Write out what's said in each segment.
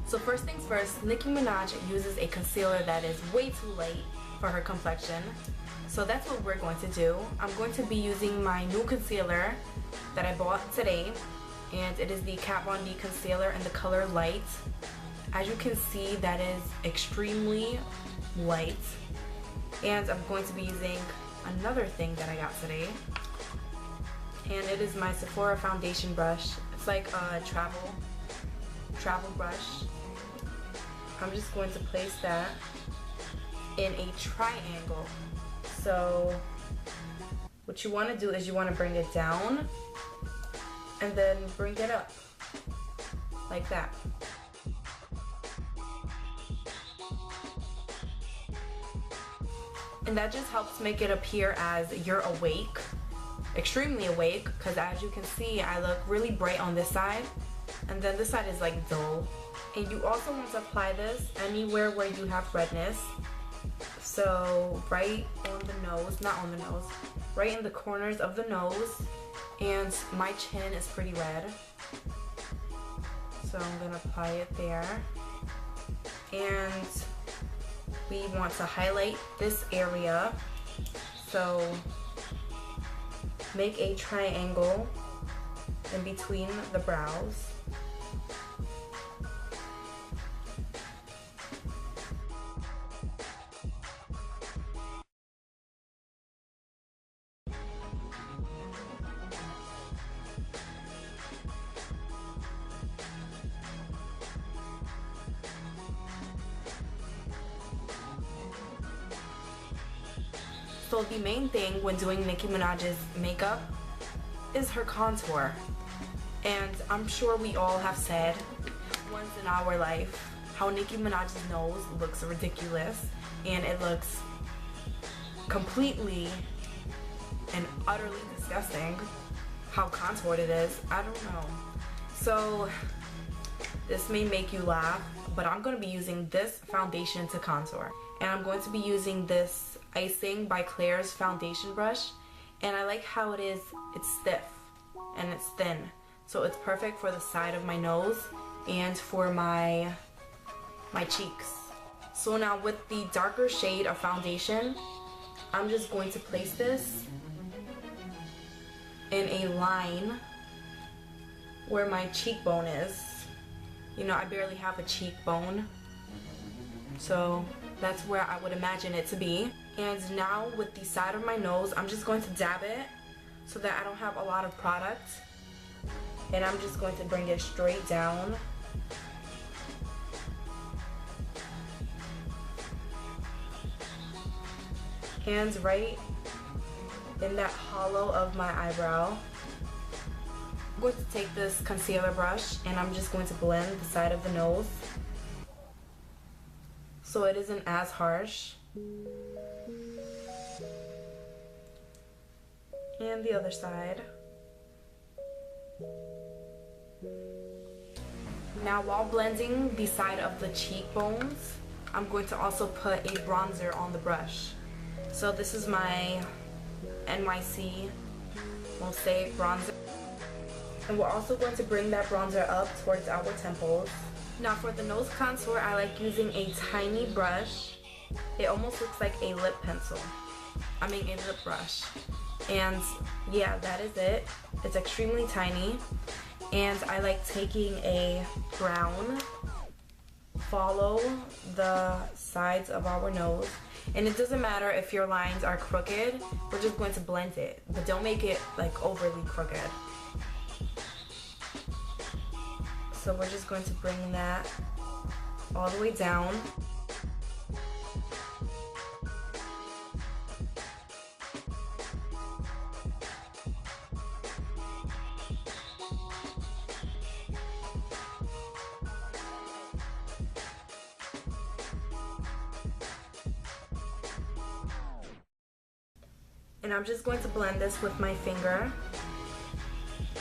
So first things first, Nicki Minaj uses a concealer that is way too light for her complexion. So that's what we're going to do. I'm going to be using my new concealer that I bought today, and it is the Kat Von D concealer in the color Light. As you can see, that is extremely light. And I'm going to be using another thing that I got today, and it is my Sephora foundation brush. It's like a travel brush. I'm just going to place that in a triangle. So what you want to do is you want to bring it down and then bring it up like that. And that just helps make it appear as you're awake, extremely awake, because as you can see, I look really bright on this side, and then this side is like dull. And you also want to apply this anywhere where you have redness. So right on the nose, not on the nose, right in the corners of the nose, and my chin is pretty red. So I'm gonna apply it there. And we want to highlight this area. So make a triangle in between the brows. So the main thing when doing Nicki Minaj's makeup is her contour. And I'm sure we all have said once in our life how Nicki Minaj's nose looks ridiculous, and it looks completely and utterly disgusting how contoured it is. I don't know. So this may make you laugh, but I'm going to be using this foundation to contour. And I'm going to be using this Icing by Claire's foundation brush, and I like how it's stiff and it's thin, so it's perfect for the side of my nose and for my cheeks. So now with the darker shade of foundation, I'm just going to place this in a line where my cheekbone is. You know, I barely have a cheekbone, so that's where I would imagine it to be. And now with the side of my nose, I'm just going to dab it so that I don't have a lot of product. And I'm just going to bring it straight down. Hands right in that hollow of my eyebrow. I'm going to take this concealer brush and I'm just going to blend the side of the nose so it isn't as harsh. And the other side. Now while blending the side of the cheekbones, I'm going to also put a bronzer on the brush. So this is my NYC Mosaic bronzer. And we're also going to bring that bronzer up towards our temples. Now for the nose contour, I like using a tiny brush It almost looks like a lip pencil. I mean a lip brush. And yeah, that is it. It's extremely tiny. And I like taking a brown, follow the sides of our nose. And it doesn't matter if your lines are crooked, we're just going to blend it. But don't make it like overly crooked. So we're just going to bring that all the way down. And I'm just going to blend this with my finger.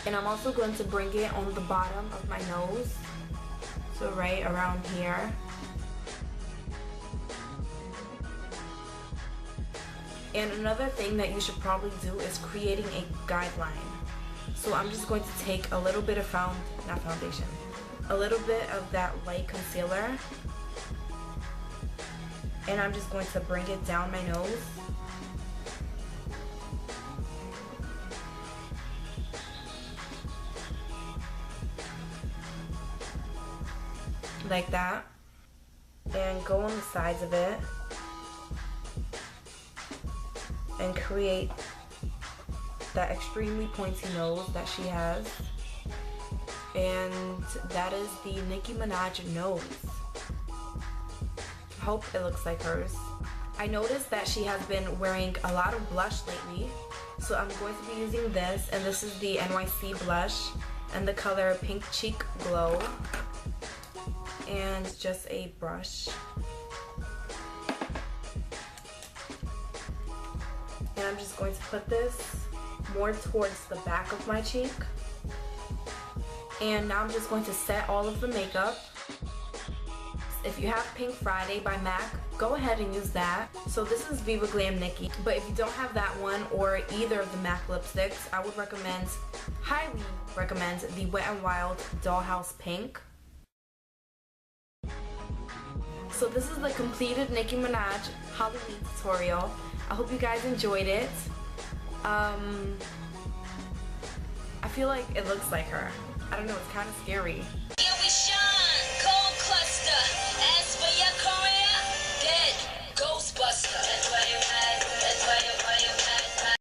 And I'm also going to bring it on the bottom of my nose. So right around here. And another thing that you should probably do is creating a guideline. So I'm just going to take a little bit of a little bit of that light concealer. And I'm just going to bring it down my nose. Like that, and go on the sides of it and create that extremely pointy nose that she has. And that is the Nicki Minaj nose. I hope it looks like hers. I noticed that she has been wearing a lot of blush lately, so I'm going to be using this, and this is the NYC blush and the color Pink Cheek Glow. And just a brush. And I'm just going to put this more towards the back of my cheek. And now I'm just going to set all of the makeup. If you have Pink Friday by MAC, go ahead and use that. So this is Viva Glam Nicki. But if you don't have that one or either of the MAC lipsticks, I would highly recommend the Wet n Wild Dollhouse Pink. So this is the completed Nicki Minaj Halloween tutorial. I hope you guys enjoyed it. I feel like it looks like her. I don't know, it's kind of scary.